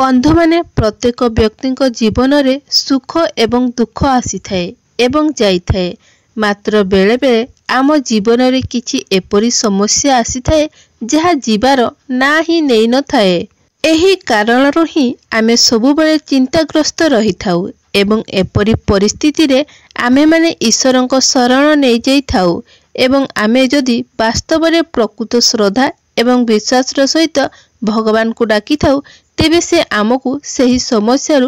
बंधु माने प्रत्येक व्यक्ति जीवन में सुख एवं दुख आसी थाए एवं जाई थाए। मात्र बेले बेले आम जीवन में किछि एपरी समस्या आसी थाए जहा जीवार ना ही नहीं न थाए। एही कारणरू ही आमे सबुबेले चिंताग्रस्त रही थाउ एवं एपरी परिस्थिति रे आमे माने ईश्वरंको शरण नहीं जाई थाउ एवं आमे जदि वास्तव में प्रकृत श्रद्धा एवं विश्वास सहित भगवान को डाकी थाउ तेबे से आमको सही समस्या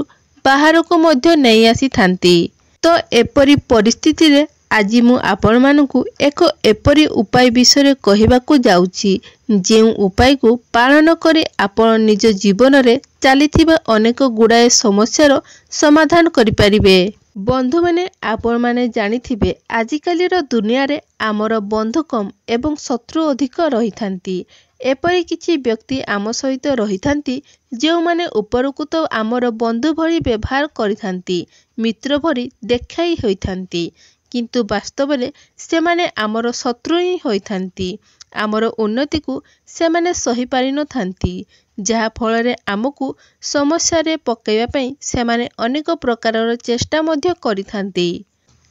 बाहर को मध्य नहीं आसी थांती। तो एपरी परिस्थिति रे आज मु आपण मानकु एक एपरी उपाय विषय कहवाकू जाउछि जेउ उपाय को पालन करे आपण निज जीवन रे चलीथिबा अनेक गुड़ाए समस्यार समाधान करि परिबे। बंधु माने आपण माने जानिथिबे आजिकालीर दुनिया रे आमर बंधु कम एवं शत्रु अधिक रही थांती। एपरी किछि व्यक्ति आम सहित रही थांती जो माने उपरकु तो आमर बंधु भली व्यवहार करि थांती, मित्र भली देखाई होई थांती, किंतु वास्तव में से माने आमर शत्रु ही होई थांती। आमर उन्नति को से माने सही पारि न थांती, जहा फल रे आमको समस्या रे पकाइबा पई से माने अनेक प्रकारर चेष्टा मध्य करि थांती।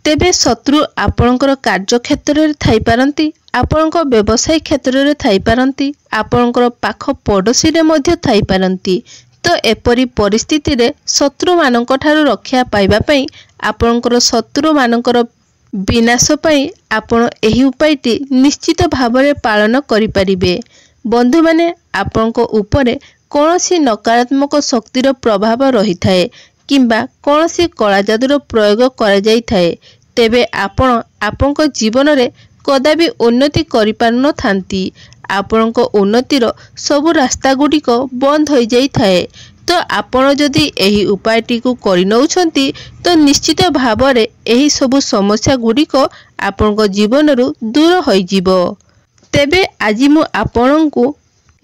तेबे शत्रु आपणकर कार्य क्षेत्र रे थाई पारंती, आपणक व्यवसाय क्षेत्र रे थाई पारंती, आपणकर पाख पड़ोसी रे मध्य थाई पारंती। तो एपरी परिस्थिति रे शत्रु मानक ठारू रक्षा पाइबा पई आपणकर शत्रु मानकर विनाश पाई आपण एही उपायटी निश्चित भावरे पालन करि परिबे। बंधु माने आपणको उपरे कोनोसी नकारात्मक शक्तिर प्रभाव रही थाए किंबा कोनोसी कला जादुर प्रयोग करा जाई थाए तेबे आपण आपणको जीवन रे कदाबी उन्नति करि पारन थांती। आपणको उन्नतिर सब रास्ता गुडिक बंद हो जाई थाए। तो आपण जदि एही उपायटी को करि नउछंती तो निश्चित भावरे एही सब समस्या गुडिक आपणको जीवनरु दूर होई जिवो। तेबे आज मु आपणको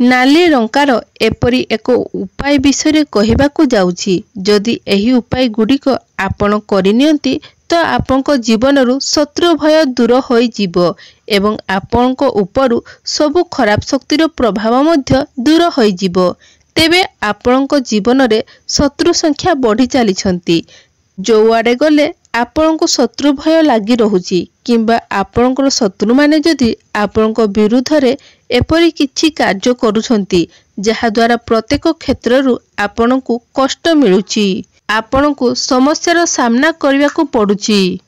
नाली रंकार एपरी एक उपाय विषय कहवाकू जाउछि। जदि एही उपाय गुडिक आपण करिनियंती तो आपणको जीवनरु शत्रु भय दूर होई जिवो एवं आपणको उपरु सब खराब शक्तिर प्रभाव मध्य दूर होई जिवो। तेबे आपणको जीवन रे शत्रु संख्या बढ़ी चली जो आड़े गले आपणको शत्रु भय लगी रहुछि किंबा आपणकर शत्रु माने जदि आपणको विरुद्ध रे एपरी किछि कार्य करूछंती जहा द्वारा प्रत्येक क्षेत्ररु आपणको कष्ट मिलुछि, आपणको समस्यार सामना करबाकू पड़ुछि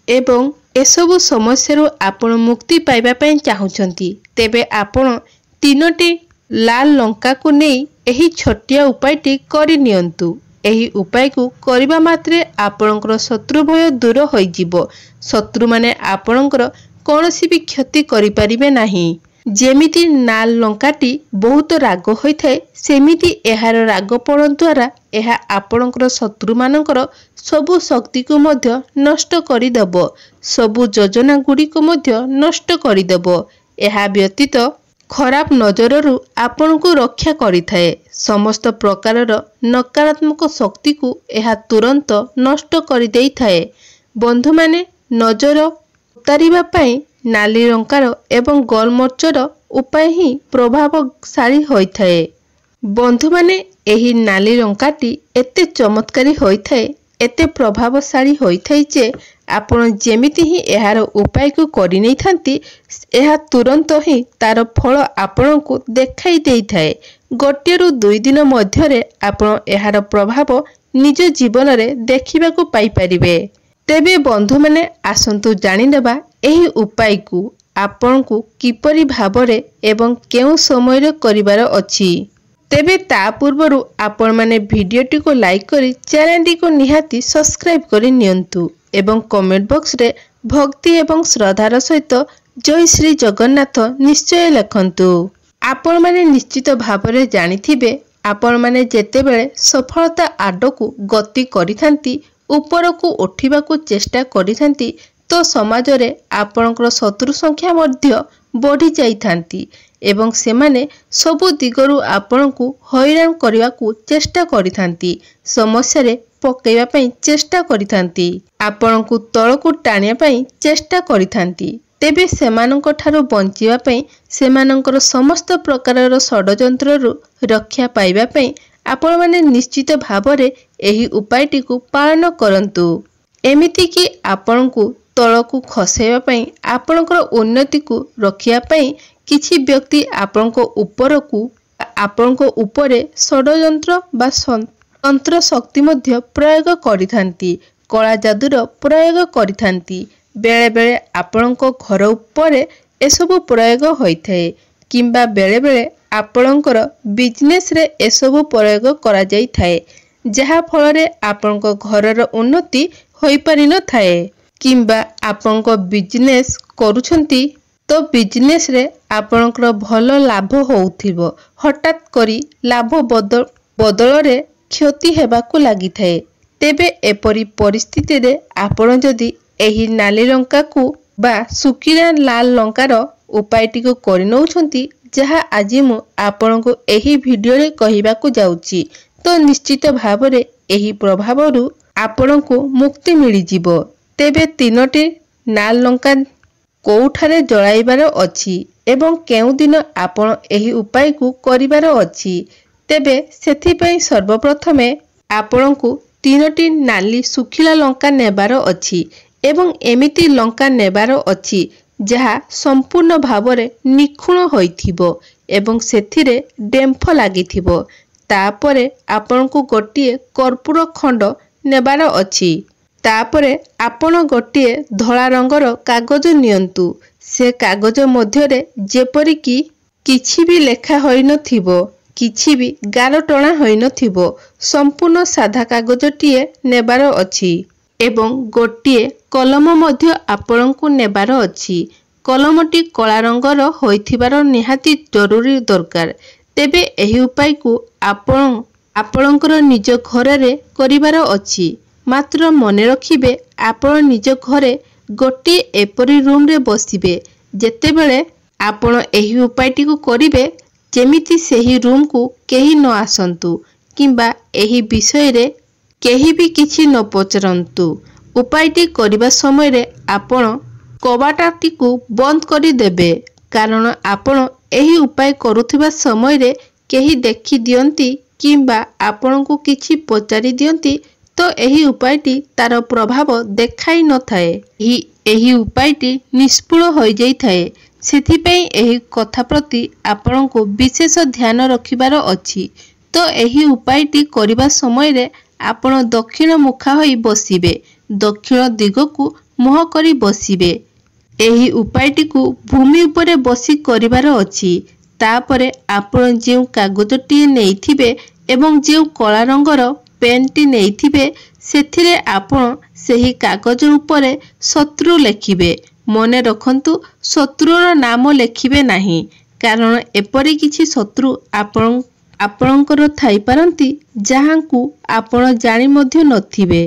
एवं एसबु समस्यारु आपण मुक्ति पाइबा पई चाहुछंती तेबे आपण 3टी लाल लंका को नहीं एही छोटिया उपायटी करि नियंतु। एही उपाय को करिबा मात्रे आपणकर शत्रु भय दूर होई जिवो। शत्रु माने आपणकर कोनोसी भी क्षति करि परिबे नाही। जेमिति नाल लंकाटी बहुत राग होई थाए सेमिति एहार रागपण द्वारा एहा आपणकर शत्रु मानकर सबु शक्ति को मध्य नष्ट करि देबो, सबु योजना गुडी को मध्य नष्ट करि देबो। एहा व्यतीत खराब नजररू आपण को रक्षा करिथाए। समस्त प्रकारर नकारात्मक शक्ति को एहा तुरंत नष्ट करि देई थाए। बंधु माने नजर उतारिबा पई नाली रंकार एवं गोलमर्चर उपाय ही प्रभावशाली होई थाए। बंधु माने एही नाली रंकाटी एते चमत्कारी होई थाए, एते प्रभावशाली होई थाए जे आपण जेमिति ही एहार उपाय को करि नै थांती एहा तुरंत ही तार फल आपण को देखाई देई थाए। गोटे रु 2 दिन मध्यरे आपण एहार प्रभाव निज जीवन रे देखिबा को पाई परिबे। तेबे बंधु माने आसंतु जानि नेबा एही उपाय को आपण को किपरि भाबरे एवं केउ समय रे करिवार अछि। तेबे ता पूर्वरु आपण माने वीडियोटी को लाइक करी चैनल को निहाती सब्सक्राइब करी नियंतु एवं कमेंट बॉक्स रे भक्ति एवं श्रद्धार सहित जय श्री जगन्नाथ निश्चय लिखंतु। आपण माने निश्चित भावरे जानिथिबे आपण माने जेतेबेले सफलता आडकू गति करिथांती उपरकू उठिबाकू चेष्टा करिथांती तो समाज रे आपणकर शत्रु संख्या मध्य बढ़ी जाइथांती एवं सेमाने सबु दिगरु आपणकू हैरान करबाकू चेष्टा करिथांती, समस्या रे पकेइबा पई चेष्टा करिथांती, आपणकू तळकू टाणिया पई चेष्टा करिथांती। तेबे सेमानंक ठारू बंचिबा पई सेमानंकर समस्त प्रकारर षडयंत्ररु रक्षा पाइबा पई आपण माने निश्चित भावरे एही उपायटी को पालन करंतु। एमिति कि आपण को तळकु खसेवा पई आपणकर उन्नति को रखिया पई किछि व्यक्ति आपणको उपरकु आपणको उपरे षडयंत्र बा तंत्र शक्ति मध्य प्रयोग करिथांती, कला जादूर प्रयोग करिथांती। बेले बेले आपणको घर उपरे एसबु प्रयोग होइथाय किंबा बेले बेले आपणकर बिजनेस रे एसबु प्रयोग करा जाई थाए, जहा फलरे आपणको घरर उन्नति होई पारि न थाए। किंबा आपणको बिजनेस करूछंती तो बिजनेस रे आपणकर भल लाभ होउथिबो, हठात करी लाभ बदल रे क्षति हेबाकू लागि थाए। तेबे एपरी परिस्थिति रे आपण जदि एही नाली लंका को बा सुकिला लाल लंकार उपायटी को करि नउछंती, जहा आजि मु आपणको एही वीडियो रे कहिबाकू जाउची, तो निश्चित भावरे एही प्रभावरु आपणको मुक्ति मिली जिवो। तेबे तीनोटी नाल लंका कोउठारे जळाइबार अछि एवं केउ दिन आपण एही उपाय को करिबार अछि। तेबे सेथि पई सर्वप्रथमे आपणको तीनोटी नाली सुखिला लंका नेबार अछि एवं एमिति लंका नेबार अछि जहा संपूर्ण भावरे निखुण होइथिबो एवं सेथिरे डेम्फ लागिथिबो। तापरे आपणको गोटिए कर्पूर खंड नेबार अछि। तापरे आपण गोटिए धला रंगर कागज नियंतु। से कागज मध्यरे जेपरि कि किछि भी लेखा होई नथिबो, किछि भी गार टणा होई नथिबो, संपूर्ण साधा कागजटिए नेबार अछि एवं गोटिए कलम मध्य आपणको नेबार अछि। कलमटी कला रंगर होइथिबार निहाती जरूरी दरकार। तेबे एही उपाय को आपणकर निज घरे करिबार अछि। मात्र मने रखिबे आपण निज घरे गोटे एपरी रूम रे बसिबे, जेतेबेले आपण एही उपायटी को करिबे जेमिति सेही रूम को केही न आसंतु किंबा एही विषय रे केही भी किछि न पचरंतु। उपायटी करिबा समय रे आपण कबाटाटी को बंद करि देबे, कारण आपण एही उपाय करूथिबा समय रे केही देखि दियंती किंबा आपण को किछि पचारि दियंती तो एही उपायटी तार प्रभाव देखाई न थाए। एही उपायटी निष्फल हो जाई थाए। सेथि पई एही कथा प्रति आपण को विशेष ध्यान रखिबार अछि। तो एही उपायटी करिबा समय रे आपण दक्षिण मुखा होई बसिबे, दक्षिण दिग को मुह करी बसिबे। एही उपायटी को भूमि उपरे बसी करिबार अछि। तापरे आपण जेउ कागजटी नेइथिबे एवं जेउ कला रंगर पेनटी नेइथिबे सेथिरे आपण सेही कागज उपरे शत्रु लेखिबे। मने रखंतु शत्रुर नाम लेखिबे नाही, कारण एपरि किछि शत्रु आपणकर थाई पारंती जहांकु आपण जानि मध्य नथिबे।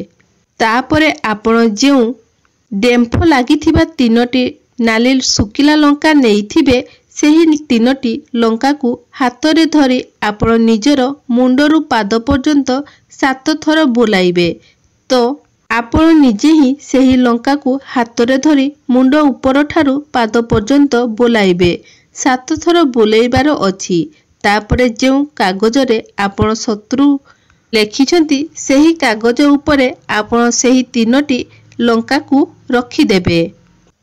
तापरे आपण जेउ डेम्फ लागिथिबा तीनोटी नाली सुकिला लंका नेइथिबे सेही तीनोटी लंका को हातरे धरी आपण निजर मुंडरू पाद पर्यंत 7 थर बुलाइबे। तो आपण निजे ही सेही लंका को हातरे धरी मुंड ऊपर ठारू पाद पर्यंत बुलाइबे। 7 थर बुलाइबार अछि। तापरे जेउ कागजरे आपण शत्रु लेखिछंती सेही कागज उपरे आपण सेही तीनोटी लंका को रखी देबे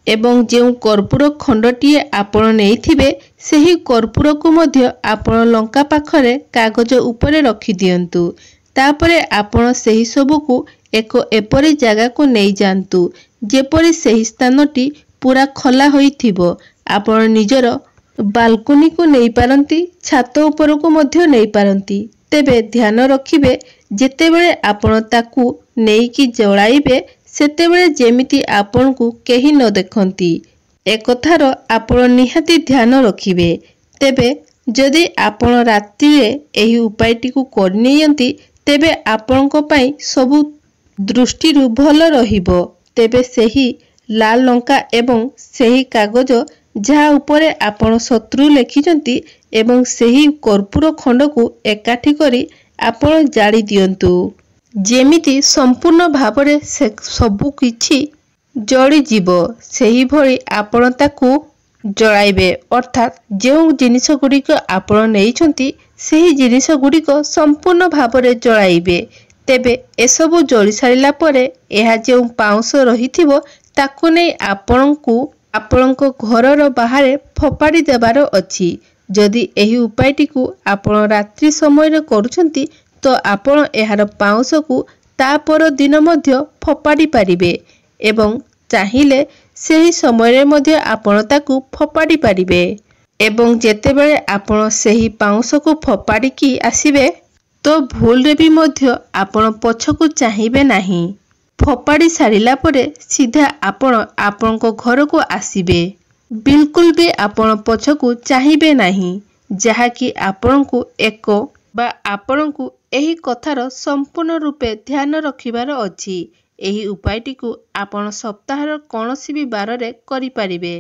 एवं जेउ कर्पूर खंडटिए आपण नेइथिबे सेही कर्पूर को मध्य आपण लंका पाखरे कागज उपरे रखी दियंतु। तापरे आपण सेही सबु को एक एपरी जगह को नहीं जानतु जेपरी सेही स्थानटी पूरा खला होइथिबो। आपण निजर बालकोनी को नहीं पारंती, छात ऊपर को मध्य नहीं पारंती। तेबे ध्यान रखिबे जेतेबेले आपण ताकू नेइकी जळाइबे सेतेबेले जेमिति आपण को केही न देखंती। एकथार आपण निहाती ध्यान रखिबे। तेबे जदि आपण राति रे एही उपायटी को करनियंती तेबे आपणको पाई सबु दृष्टि भल रहिबो। तेबे सेही लाल लंका एवं सेही कागज जहा उपरे आपण शत्रु लेखिचंती एवं सेही कर्पूर खंड को एकाठी करी आपण जाली दियंतु, जेमिति संपूर्ण भावरे सबु किछि जळी जीवो। सेही भली आपण ताकू जळाइबे, अर्थात जेउ जिनिस गुड़िक आपण नेइछंती ସେହି ଜିନିଷ ଗୁଡ଼ିକ ସମ୍ପୂର୍ଣ୍ଣ ଭାବରେ ଜଳାଇବେ। ତେବେ ଏସବୁ ଜଳି ସାରିଲା ପରେ ଏହା ଯେଉଁ ପାଉଁଶ ରହିଥିବ ତାକୁ ନେଇ ଆପଣଙ୍କ ଘରର ବାହାରେ ଫୋପାଡ଼ି ଦେବାର ଅଛି। ଯଦି ଏହି ଉପାୟଟିକୁ ଆପଣ ରାତ୍ରି ସମୟରେ କରୁଛନ୍ତି ତ ଆପଣ ଏହାର ପାଉଁଶକୁ ତା ପର ଦିନ ମଧ୍ୟ ଫୋପାଡ଼ି ପାରିବେ ଏବଂ ଚାହିଁଲେ ସେହି ସମୟରେ ମଧ୍ୟ ଆପଣ ତାକୁ ଫୋପାଡ଼ି ପାରିବେ। ଏବଂ ଯେତେବେଳେ ଆପଣ ସେହି ପାଉଁଶକୁ ଫୋପାଡ଼ିକି ଆସିବେ ତ ଭୁଲରେ ବି ମଧ୍ୟ ଆପଣ ପଛକୁ ଚାହିଁବେ ନାହିଁ। ଫୋପାଡ଼ି ସାରିଲା ପରେ ସିଧା ଆପଣ ଆପଣଙ୍କ ଘରକୁ ଆସିବେ। ବିଲକୁଲ ବି ଆପଣ ପଛକୁ ଚାହିଁବେ ନାହିଁ, ଯାହାକି ଆପଣଙ୍କୁ ଏହି କଥାର ସମ୍ପୂର୍ଣ୍ଣ ରୂପେ ଧ୍ୟାନ ରଖିବାର ଅଛି। ଏହି ଉପାୟଟିକୁ ଆପଣ ସପ୍ତାହର କୌଣସି ବି ବାରରେ କରିପାରିବେ।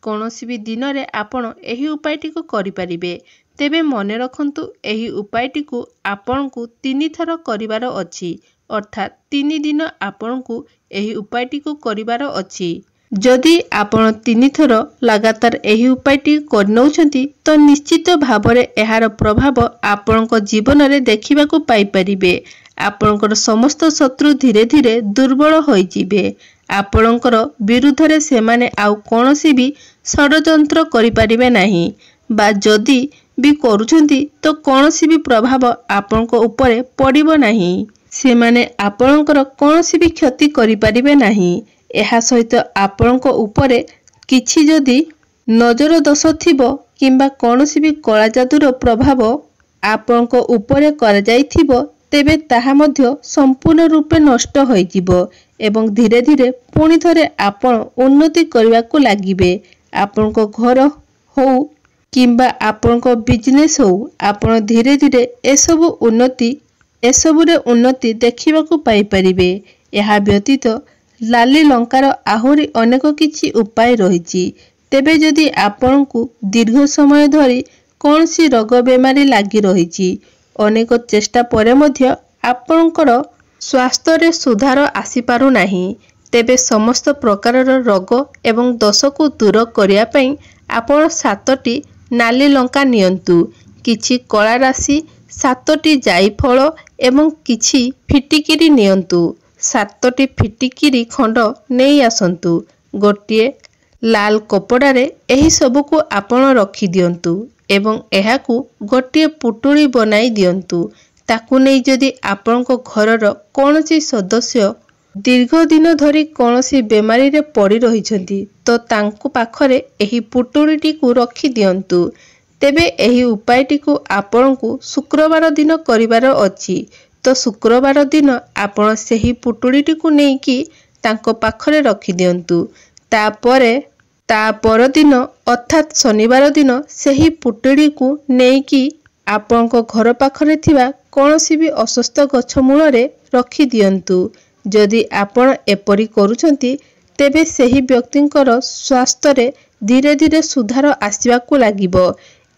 କୌଣସି ବି ଦିନରେ ଆପଣ ଏହି ଉପାୟଟିକୁ କରିପାରିବେ। ତେବେ ମନେ ରଖନ୍ତୁ, ଏହି ଉପାୟଟିକୁ ଆପଣଙ୍କୁ 3 ଥର କରିବାର ଅଛି, ଅର୍ଥାତ୍ 3 ଦିନ ଆପଣଙ୍କୁ ଏହି ଉପାୟଟିକୁ କରିବାର ଅଛି। ଯଦି ଆପଣ 3 ଥର ଲଗାତାର ଏହି ଉପାୟଟି କରିନେଉଛନ୍ତି ତ ନିଶ୍ଚିତ ଭାବରେ ଏହାର ପ୍ରଭାବ ଆପଣଙ୍କ ଜୀବନରେ ଦେଖିବାକୁ ପାଇପାରିବେ। ଆପଣଙ୍କର ସମସ୍ତ ଶତ୍ରୁ ଧୀରେ ଧୀରେ ଦୁର୍ବଳ ହୋଇଯିବେ। ଆପଣଙ୍କର ବିରୁଦ୍ଧରେ ସେମାନେ ଆଉ କୌଣସି ବି ଷଡ଼ଯନ୍ତ୍ର କରିପାରିବେ ନାହିଁ, ବା ଯଦି ବି କରୁଛନ୍ତି ତ କୌଣସି ବି ପ୍ରଭାବ ଆପଣଙ୍କ ଉପରେ ପଡ଼ିବ ନାହିଁ। ସେମାନେ ଆପଣଙ୍କର କୌଣସି ବି କ୍ଷତି କରିପାରିବେ ନାହିଁ। ଏହା ସହିତ ଆପଣଙ୍କ ଉପରେ କିଛି ଯଦି ନଜର ଦୋଷ ଥିବ କିମ୍ବା କୌଣସି ବି କଳା ଯାଦୁର ପ୍ରଭାବ ଆପଣଙ୍କ ଉପରେ କରାଯାଇଥିବ ତେବେ ତାହା ମଧ୍ୟ ସମ୍ପୂର୍ଣ୍ଣ ରୂପେ ନଷ୍ଟ ହୋଇଯିବ ଏବଂ ଧୀରେ ଧୀରେ ପୁଣି ଥରେ ଆପଣ ଉନ୍ନତି କରିବାକୁ ଲାଗିବେ। ଆପଣଙ୍କ ଘର ହେଉ କିମ୍ବା ଆପଣଙ୍କ ବିଜନେସ୍ ହେଉ, ଆପଣ ଧୀରେ ଧୀରେ ଏସବୁରେ ଉନ୍ନତି ଦେଖିବାକୁ ପାଇପାରିବେ। ଏହା ବ୍ୟତୀତ ଲାଲି ଲଙ୍କାର ଆହୁରି ଅନେକ କିଛି ଉପାୟ ରହିଛି। ତେବେ ଯଦି ଆପଣଙ୍କୁ ଦୀର୍ଘ ସମୟ ଧରି କୌଣସି ରୋଗ ବେମାରୀ ଲାଗି ରହିଛି, ଅନେକ ଚେଷ୍ଟା ପରେ ମଧ୍ୟ ଆପଣଙ୍କର ସ୍ୱାସ୍ଥ୍ୟରେ ସୁଧାର ଆସିପାରୁନାହିଁ, ତେବେ ସମସ୍ତ ପ୍ରକାରର ରୋଗ ଏବଂ ଦୋଷକୁ ଦୂର କରିବା ପାଇଁ ଆପଣ 7ଟି ନାଲି ଲଙ୍କା ନିଅନ୍ତୁ, କିଛି କଳା ରାଶି, 7ଟି ଜାଇଫଳ ଏବଂ କିଛି ଫିଟିକିରି ନିଅନ୍ତୁ। 7ଟି ଫିଟିକିରି ଖଣ୍ଡ ନେଇ ଆସନ୍ତୁ। ଗୋଟିଏ ଲାଲ କପଡ଼ାରେ ଏହି ସବୁକୁ ଆପଣ ରଖିଦିଅନ୍ତୁ ଏବଂ ଏହାକୁ ଗୋଟିଏ ପୁଟୁଳି ବନାଇ ଦିଅନ୍ତୁ। ତାକୁ ନେଇ ଯଦି ଆପଣଙ୍କ ଘରର କୌଣସି ସଦସ୍ୟ ଦୀର୍ଘ ଦିନ ଧରି କୌଣସି ବେମାରୀରେ ପଡ଼ି ରହିଛନ୍ତି ତ ତାଙ୍କ ପାଖରେ ଏହି ପୁଟୁଳିଟିକୁ ରଖିଦିଅନ୍ତୁ। ତେବେ ଏହି ଉପାୟଟିକୁ ଆପଣଙ୍କୁ ଶୁକ୍ରବାର ଦିନ କରିବାର ଅଛି, ତ ଶୁକ୍ରବାର ଦିନ ଆପଣ ସେହି ପୁଟୁଳିଟିକୁ ନେଇକି ତାଙ୍କ ପାଖରେ ରଖିଦିଅନ୍ତୁ। ତାପରେ ତା ପରଦିନ ଅର୍ଥାତ୍ ଶନିବାର ଦିନ ସେହି ପୁଟୁଳିକୁ ନେଇକି ଆପଣଙ୍କ ଘର ପାଖରେ ଥିବା କୌଣସି ବି ଅଶ୍ୱତ୍ଥ ଗଛ ମୂଳରେ ରଖିଦିଅନ୍ତୁ। ଯଦି ଆପଣ ଏପରି କରୁଛନ୍ତି ତେବେ ସେହି ବ୍ୟକ୍ତିଙ୍କର ସ୍ୱାସ୍ଥ୍ୟରେ ଧୀରେ ଧୀରେ ସୁଧାର ଆସିବାକୁ ଲାଗିବ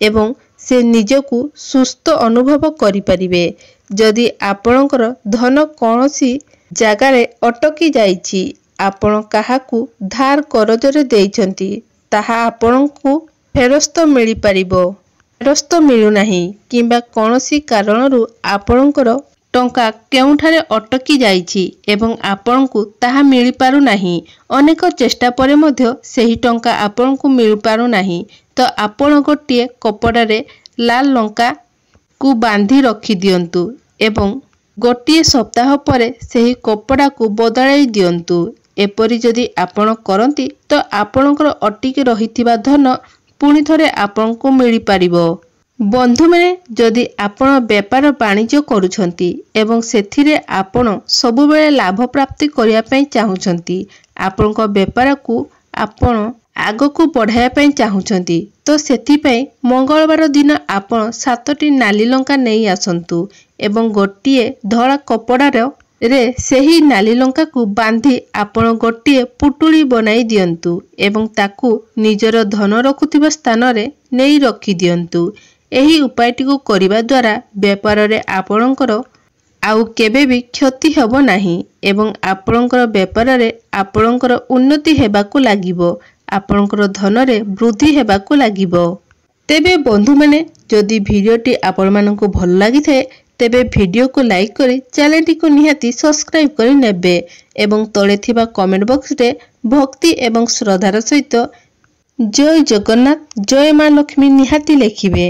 ଏବଂ ସେ ନିଜକୁ ସୁସ୍ଥ ଅନୁଭବ କରିପାରିବେ। ଯଦି ଆପଣଙ୍କର ଧନ କୌଣସି ଜାଗାରେ ଅଟକି ଯାଇଛି, ଆପଣ କାହାକୁ ଧାର କରଜରେ ଦେଇଛନ୍ତି, ତାହା ଆପଣଙ୍କୁ ଫେରସ୍ତ ମିଳିପାରିବ। ଫେରସ୍ତ ମିଳୁନାହିଁ କିମ୍ବା କୌଣସି କାରଣରୁ ଆପଣଙ୍କର ଟଙ୍କା କେଉଁଠାରେ ଅଟକି ଯାଇଛି ଏବଂ ଆପଣଙ୍କୁ ତାହା ମିଳିପାରୁନାହିଁ, ଅନେକ ଚେଷ୍ଟା ପରେ ମଧ୍ୟ ସେହି ଟଙ୍କା ଆପଣଙ୍କୁ ମିଳିପାରୁନାହିଁ, ତ ଆପଣ ଗୋଟିଏ କପଡ଼ାରେ ଲାଲ ଲଙ୍କାକୁ ବାନ୍ଧି ରଖିଦିଅନ୍ତୁ ଏବଂ ଗୋଟିଏ ସପ୍ତାହ ପରେ ସେହି କପଡ଼ାକୁ ବଦଳାଇ ଦିଅନ୍ତୁ। ଏପରି ଯଦି ଆପଣ କରନ୍ତି ତ ଆପଣଙ୍କର ଅଟକି ରହିଥିବା ଧନ ପୁଣି ଥରେ ଆପଣଙ୍କୁ ମିଳିପାରିବ। ବନ୍ଧୁମାନେ, ଯଦି ଆପଣ ବେପାର ବାଣିଜ୍ୟ କରୁଛନ୍ତି ଏବଂ ସେଥିରେ ଆପଣ ସବୁବେଳେ ଲାଭ ପ୍ରାପ୍ତି କରିବା ପାଇଁ ଚାହୁଁଛନ୍ତି, ଆପଣଙ୍କ ବେପାରକୁ ଆପଣ ଆଗକୁ ବଢ଼ାଇବା ପାଇଁ ଚାହୁଁଛନ୍ତି, ତ ସେଥିପାଇଁ ମଙ୍ଗଳବାର ଦିନ ଆପଣ 7ଟି ନାଲି ଲଙ୍କା ନେଇ ଆସନ୍ତୁ ଏବଂ ଗୋଟିଏ ଧଳା କପଡ଼ାରେ ସେହି ନାଲି ଲଙ୍କାକୁ ବାନ୍ଧି ଆପଣ ଗୋଟିଏ ପୁଟୁଳି ବନାଇ ଦିଅନ୍ତୁ ଏବଂ ତାକୁ ନିଜର ଧନ ରଖୁଥିବା ସ୍ଥାନରେ ନେଇ ରଖିଦିଅନ୍ତୁ। ଏହି ଉପାୟଟିକୁ କରିବା ଦ୍ୱାରା ବେପାରରେ ଆପଣଙ୍କର ଆଉ କେବେ ବି କ୍ଷତି ହେବ ନାହିଁ ଏବଂ ଆପଣଙ୍କର ବେପାରରେ ଆପଣଙ୍କର ଉନ୍ନତି ହେବାକୁ ଲାଗିବ, ଆପଣଙ୍କର ଧନରେ ବୃଦ୍ଧି ହେବାକୁ ଲାଗିବ। ତେବେ ବନ୍ଧୁମାନେ, जदि भिडियोटी आपको भल लगी थाए तेबे भिडियो को लाइक करी चैनल को निहाती सब्सक्राइब करी नेबे एवं तले थिबा कमेंट बॉक्स रे भक्ति एवं श्रद्धार सहित जय जगन्नाथ जय माँ लक्ष्मी निहाती लिखिबे।